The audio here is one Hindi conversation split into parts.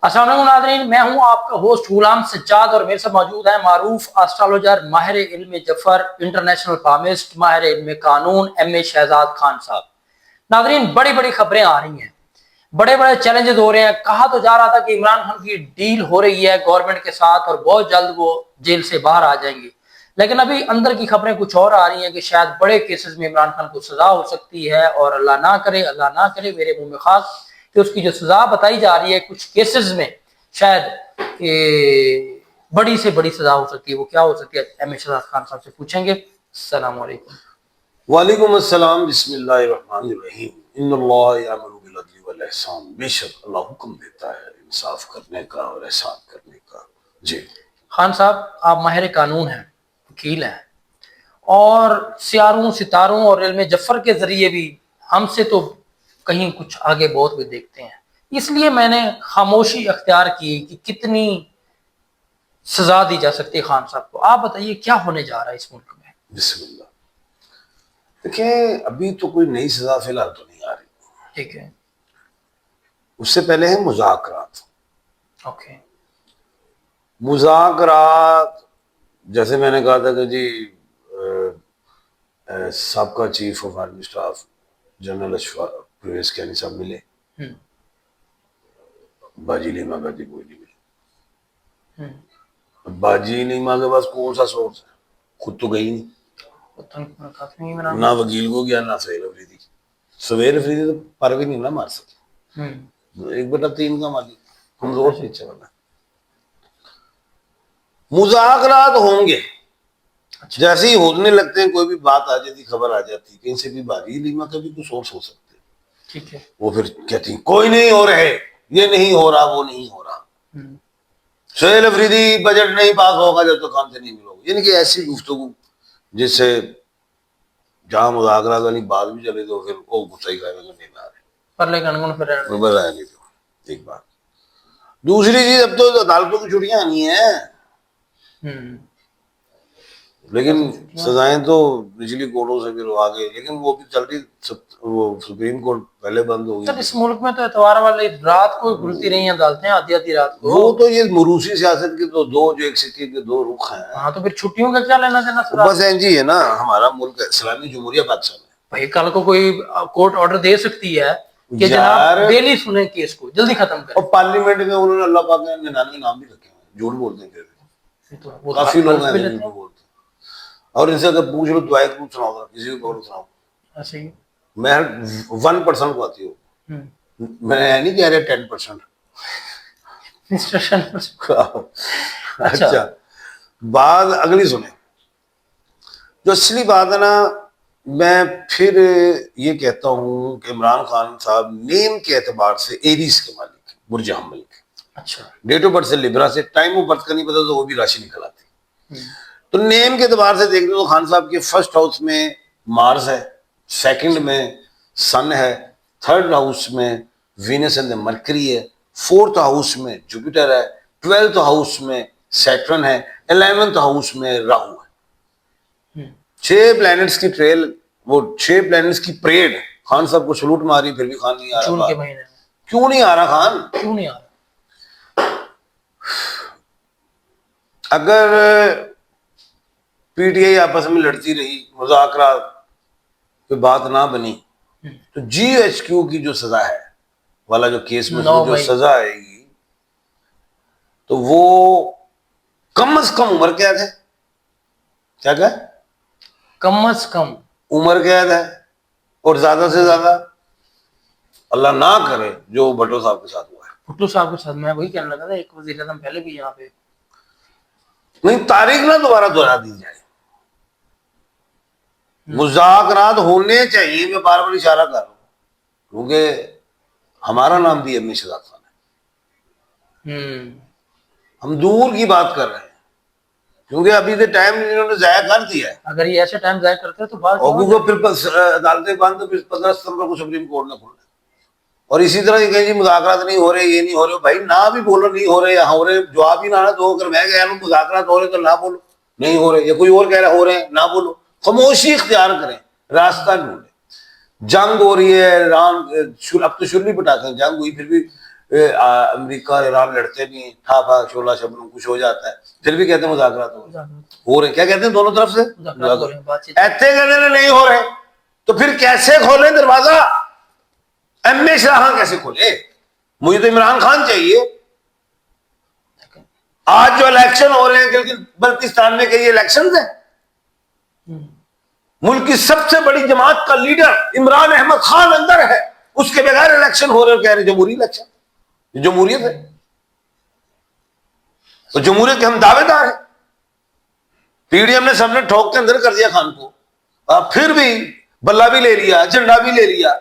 अस्सलाम वालेकुम नाज़रीन, मैं हूं आपका होस्ट गुलाम सज्जाद और मेरे साथ मौजूद है मारूफ एस्ट्रोलॉजर, माहिर इल्म जफर, इंटरनेशनल पामिस्ट, माहिर इल्म कानून एम.ए. शहजाद खान साहब। नाज़रीन, बड़ी बड़ी खबरें आ रही हैं, बड़े बड़े चैलेंजेस हो रहे हैं। कहा तो जा रहा था कि इमरान खान की डील हो रही है गवर्नमेंट के साथ और बहुत जल्द वो जेल से बाहर आ जाएंगे, लेकिन अभी अंदर की खबरें कुछ और आ रही हैं कि शायद बड़े केसेस में इमरान खान को सजा हो सकती है और अल्लाह ना करे मेरे मुंह में खास कि उसकी जो सजा बताई जा रही है कुछ केसेस में शायद बड़ी से बड़ी सजा हो सकती है। वो क्या हो सकती है, एम.ए. शहजाद खान साहब से पूछेंगे। अस्सलाम वालेकुम। वालेकुम अस्सलाम, बिस्मिल्लाहिर्रहमानिर्रहीम। इन्नल्लाह यअमुरु बिल अदली वल इहसान। बेशक अल्लाह हुक्म देता है इंसाफ करने का और एहसान करने का। जी खान साहब, आप माहिर कानून हैं, वकील हैं और सियारों सितारों और इल्म जफर के जरिए भी हमसे तो कहीं कुछ आगे बहुत भी देखते हैं, इसलिए मैंने खामोशी अख्तियार की कि कितनी सजा दी जा सकती है खान साहब को। आप बताइए क्या होने जा रहा है इस मुल्क में। बिस्मिल्लाह। देखिए, अभी तो कोई नई सजा फिलहाल तो नहीं आ रही। ठीक है, उससे पहले है मुज़ाकरात। ओके। मुज़ाकरात जैसे मैंने कहा था कि जी सबका chief of army staff general Ashfaq Parvez Kayani sahab मिले, बाजी लीमा गाजी कोई नहीं मिले। बाजी लीमा के पास कौन सा सोर्स है, खुद तो गई नहीं, ना वकील को गया ना सवेर अफरीदी। सवेर अफरीदी तो पर भी नहीं ना मार सके, 1/3 का मालिक कमजोर पीछे वाला। मुज़ाकरात होंगे, अच्छा। जैसे ही होने लगते हैं, कोई भी बात आ जाती, खबर आ जाती, कहीं से भी बाजी लीमा का भी कुछ सोर्स हो सकते हैं, ठीक है। वो फिर कहती कोई नहीं हो रहे, ये नहीं हो रहा, वो नहीं हो रहा, सवेर अफरीदी बजट नहीं पास होगा जब तक काम से नहीं मिलोगे, यानी कि ऐसी गुफ्तगू जिससे जहां मुज़ाकरात वाली बात भी चले तो फिर वो गुस्सा ही खाएगा नहीं आ रहे पर लेकिन फिर नहीं। तो एक बात, दूसरी चीज, अब तो अदालतों की छुट्टियां आनी है, लेकिन सजाएं तो निचली कोर्टों से फिर आगे, लेकिन वो भी जल्दी वो सुप्रीम कोर्ट पहले बंद होगी। सर, इस मुल्क में तो एतवार वाली रात को खुलती रही हैं अदालतें, आधी आधी रात को। वो तो ये मुरूसी सियासत की तो दो, जो एक सिक्के के दो रुख हैं। हाँ, तो फिर छुट्टियों का क्या लेना देना सर? बस एनजी है ना, हमारा मुल्क इस्लामी जमहूरिया पाकिस्तान है भाई, कल को कोई कोर्ट ऑर्डर दे सकती है कि जनाब डेली सुने केस को, जल्दी खत्म करें। और पार्लियामेंट में उन्होंने अल्लाह पाक ने 99 नाम भी रखे हैं, झूठ बोलते हैं फिर काफी लोग हैं झूठ बोलते हैं। और इनसे अगर पूछ लो दुआएं क्यों सुनाओ, किसी को सुनाओ, ऐसे ही मैं 1% को आती हूँ, मैं नहीं कह रहा 10%। अच्छा, बात अगली सुने, जो असली बात है ना, मैं फिर ये कहता हूँ कि इमरान खान साहब नेम के एतबार से एरीज के मालिक, बुर्ज हमल के। अच्छा, डेट ऑफ बर्थ से लिब्रा से, टाइम ऑफ बर्थ का नहीं पता तो वो भी राशि निकल आती। तो नेम के एतबार से देखते तो खान साहब के फर्स्ट हाउस में मार्स है, सेकंड में सन है, थर्ड हाउस में वीनस एंड मरकरी है, फोर्थ हाउस में जुपिटर है, 12th हाउस में सैटर्न है, 11th हाउस में राहु है। 6 प्लैनेट्स की ट्रेल, वो 6 प्लैनेट्स की परेड खान साहब को सलूट मारी, फिर भी खान नहीं आ रहा। जून के महीने क्यों नहीं आ रहा खान, क्यों नहीं आ रहा? अगर पीटीआई आपस में लड़ती रही, मुज़ाकरा पे बात ना बनी, तो जीएचक्यू की जो सजा है वाला जो केस में जो सजा आएगी, तो वो कम से कम उम्र कैद है। क्या क्या? कम से कम उम्र कैद है, और ज्यादा से ज्यादा अल्लाह ना करे जो भुट्टो साहब के साथ हुआ है। भुट्टो साहब के साथ मैं वही कहने लगा था, एक वज़ीर आज़म पहले भी यहाँ पे, नहीं, तारीख ना दोबारा दोहरा दी जाए। मुज़ाकरात होने चाहिए, मैं बार बार इशारा कर रहा हूँ, क्योंकि हमारा नाम भी एम.ए. शहजाद खान है। हम दूर की बात कर रहे हैं, क्योंकि अभी तो टाइम इन्होंने जाया कर दिया है। अगर ये ऐसे टाइम जाया करते हैं तो बात फिर अदालतें बंद, तो फिर 15 सितंबर को सुप्रीम कोर्ट ने खोलना। और इसी तरह कहीं जी मुज़ाकरात नहीं हो रहे, ये नहीं हो रहे, भाई ना भी बोलो नहीं हो रहे, यहाँ हो रहे, जवाब ही ना ना दो। अगर मैं कह रहा हूँ मुज़ाकरात हो रहे तो ना बोलो नहीं हो रहे, या कोई और कह रहा हो रहे हैं ना बोलो, खामोशी इख्तियार करें, रास्ता ढूंढे। जंग हो रही है, अब तो शुरू पटाखे जंग हुई, फिर भी अमेरिका और ईरान लड़ते भी हैं, ठा फा शोला शबनम कुछ हो जाता है, फिर भी कहते हैं मुज़ाकरात हो रहे, क्या कहते हैं दोनों तरफ से ऐसे कहते हैं नहीं हो रहे, तो फिर कैसे खोले दरवाजा? एम ए शाह खान कैसे खोले? मुझे तो इमरान खान चाहिए। आज जो इलेक्शन हो रहे हैं बल्तिस्तान में, कई इलेक्शन है, मुल्क की सबसे बड़ी जमात का लीडर इमरान अहमद खान अंदर है, उसके बगैर इलेक्शन हो रहे हैं, कह रहे जमहूरी इलेक्शन। जमहूरियत है तो जमहूरियत के हम दावेदार हैं। पीडीएम ने सबने ठोक के अंदर कर दिया खान को, फिर भी बल्ला भी ले लिया, झंडा भी ले लिया,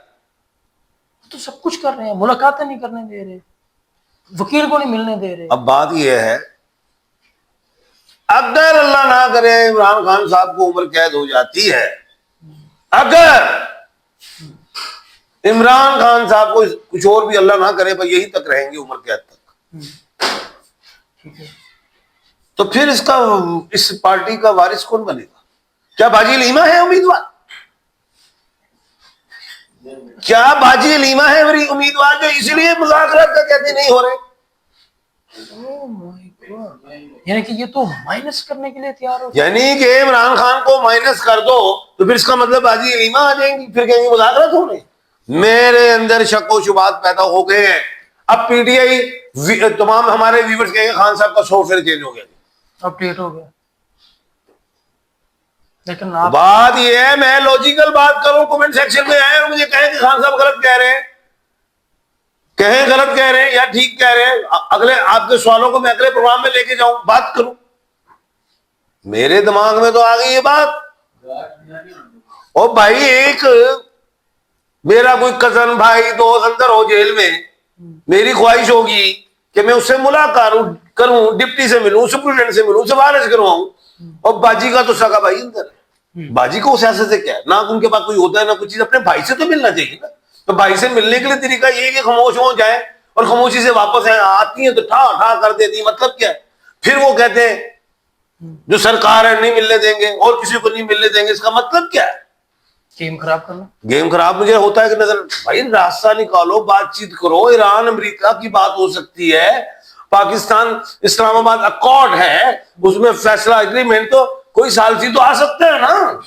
तो सब कुछ कर रहे हैं, मुलाकातें नहीं करने दे रहे, वकील को नहीं मिलने दे रहे। अब बात यह है, अगर अल्लाह ना करे इमरान खान साहब को उम्र कैद हो जाती है, अगर इमरान खान साहब को कुछ और भी अल्लाह ना करे, पर यही तक रहेंगे उम्र कैद तक, तो फिर इस पार्टी का वारिस कौन बनेगा? क्या बाजी लीमा है उम्मीदवार? क्या बाजी लीमा है उम्मीदवार जो इसलिए मुज़ाकरात का कहते नहीं हो रहे? यानी कि ये तो माइनस करने के लिए तैयार हो, यानी कि इमरान खान को माइनस कर दो तो फिर इसका मतलब बाजी लीमा आ जाएंगी, फिर कहेंगे मुज़ाकरात हो रहे। मेरे अंदर शक व शुबात पैदा हो गए हैं। अब पीटीआई तमाम हमारे व्यूअर्स कहेंगे खान साहब का सॉफ्टवेयर चेंज हो गया, अपडेट हो गया। लेकिन बात ये है, मैं लॉजिकल बात करूं, कमेंट सेक्शन में आए और मुझे कहें कि खान साहब गलत कह रहे हैं, कहें गलत कह रहे हैं या ठीक कह रहे हैं, अगले आपके सवालों को मैं अगले प्रोग्राम में लेके जाऊं, बात करूं। मेरे दिमाग में तो आ गई ये बात। और भाई एक मेरा कोई कजन भाई दोस्त अंदर हो जेल में, मेरी ख्वाहिश होगी कि मैं उससे मुलाकात करूं, डिप्टी से मिलूं, सुप्रीटेंडेंट से मिलूं, सिफारिश करवाऊं, और बाजी का तो सगा भाई अंदर है। बाजी को सियासत से क्या है, ना उनके पास कोई होता है ना कुछ चीज, अपने भाई से तो मिलना चाहिए ना। तो भाई से मिलने के लिए तरीका ये है कि खामोश हो जाए, और खामोशी से वापस आती है तो ठा ठा कर देती, मतलब क्या है? फिर वो कहते हैं जो सरकार है नहीं मिलने देंगे और किसी को नहीं मिलने देंगे, इसका मतलब क्या है? गेम खराब करना। गेम खराब मुझे होता है कि नजर, भाई रास्ता निकालो, बातचीत करो। ईरान अमेरिका की बात हो सकती है, पाकिस्तान इस्लामाबाद अकॉर्ड है, उसमें फैसला एग्रीमेंट तो कोई सालसी तो आ सकता है ना।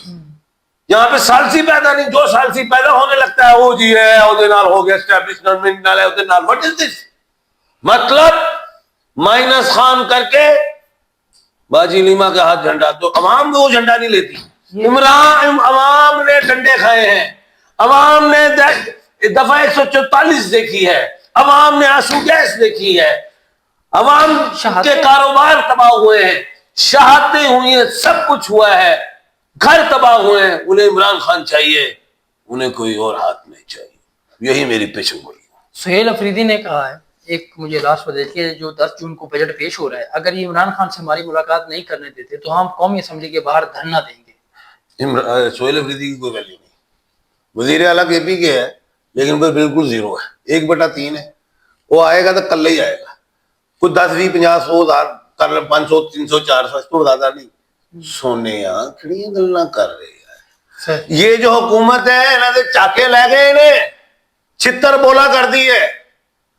यहाँ पे सालसी पैदा नहीं, जो सालसी पैदा होने लगता है वो जी है, हो गया एस्टैब्लिशमेंट व्हाट इज दिस? मतलब माइनस खान करके बाजी लीमा के हाथ झंडा, तो अवाम वो झंडा नहीं लेती। इमरान अवाम ने डंडे खाए हैं, अवाम ने दफा 144 देखी है, अवाम ने आंसू गैस देखी है, अवाम के कारोबार तबाह हुए हैं, शहादतें हुई हैं, सब कुछ हुआ है, घर तबाह हुए हैं। उन्हें इमरान खान चाहिए, उन्हें कोई और हाथ नहीं चाहिए। यही मेरी पेशन गोई। सुहेल अफरीदी ने कहा है, एक मुझे लास्ट बता दीजिए, जो 10 जून को बजट पेश हो रहा है, अगर ये इमरान खान से हमारी मुलाकात नहीं करने देते तो हम कौमी असम्बली के बाहर धरना देंगे। सुहेल अफरीदी की कोई वैल्यू नहीं, वजीर आला केपी के है, लेकिन वो बिल्कुल 0 है, 1/3 है। वो आएगा तो कल ही आएगा, कुछ 10, 20, 50, 100,000 कर 500, 300, 400, इस तो ज्यादा नहीं। सोने खड़ियां गल्ला कर रहे हैं। ये जो हुकूमत है इन्हों के चाके लै गए, इन्हें छितर बोला कर दी है,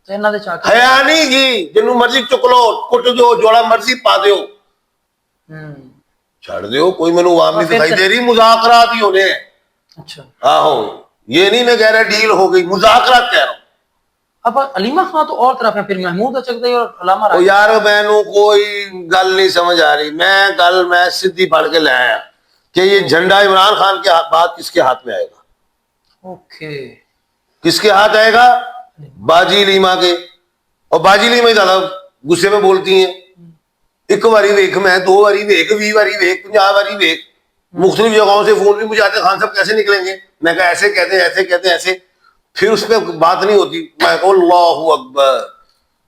हया नहीं की, जिन्हों मर्जी चुक लो, कुट दो, जोड़ा मर्जी पा दो, छड़ दो, कोई मैनू आवाम नहीं दिखाई दे रही। मुज़ाकरात ही होने। अच्छा, आहो, ये नहीं मैं कह रहा डील हो गई, मुज़ाकरात कह रहा हूं। अब अलीमा खान तो और तरफ है, फिर महमूद अचकज़ई और अलामा राशिद। यार मैनू कोई गल नहीं समझ आ रही, मैं सीधी पढ़ के ले आया कि ये झंडा इमरान खान के बाद किसके हाथ में आएगा। ओके, किसके हाथ आएगा? बाजी लीमा के। और बाजी लीमा ज्यादा गुस्से में बोलती हैं, एक बारी वेख मैं, 2 बारी वेख, 20 बारी वेख, 50 बारी वेख, मुख्तलिफ जगहों से फोन भी मुझे आते, खान साहब कैसे निकलेंगे? मैं कहा ऐसे कहते हैं, ऐसे कहते हैं, ऐसे। फिर उस पर बात नहीं होती, मैं कहूँ अल्लाहू अकबर,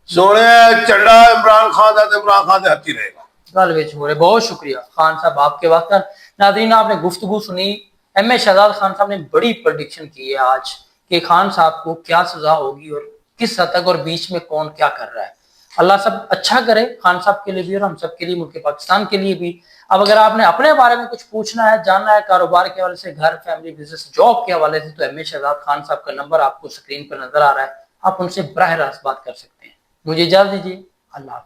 सोने झंडा इमरान खान था तो इमरान खान हत्ती रहेगा। बहुत शुक्रिया खान साहब आपके वक्त। नाज़रीन, आपने गुफ्तगू सुनी। एम.ए. शहजाद खान साहब ने बड़ी प्रेडिक्शन की है आज कि खान साहब को क्या सजा होगी और किस हद तक, और बीच में कौन क्या कर रहा है। अल्लाह सब अच्छा करे खान साहब के लिए भी और हम सब के लिए, मुल्क पाकिस्तान के लिए भी। अब अगर आपने अपने बारे में कुछ पूछना है, जानना है, कारोबार के हवाले से, घर, फैमिली, बिजनेस, जॉब के हवाले से, तो एम.ए. शहजाद खान साहब का नंबर आपको स्क्रीन पर नजर आ रहा है, आप उनसे बराह रास्त बात कर सकते हैं। मुझे इजाजत दीजिए। अल्लाह हाफ़िज़।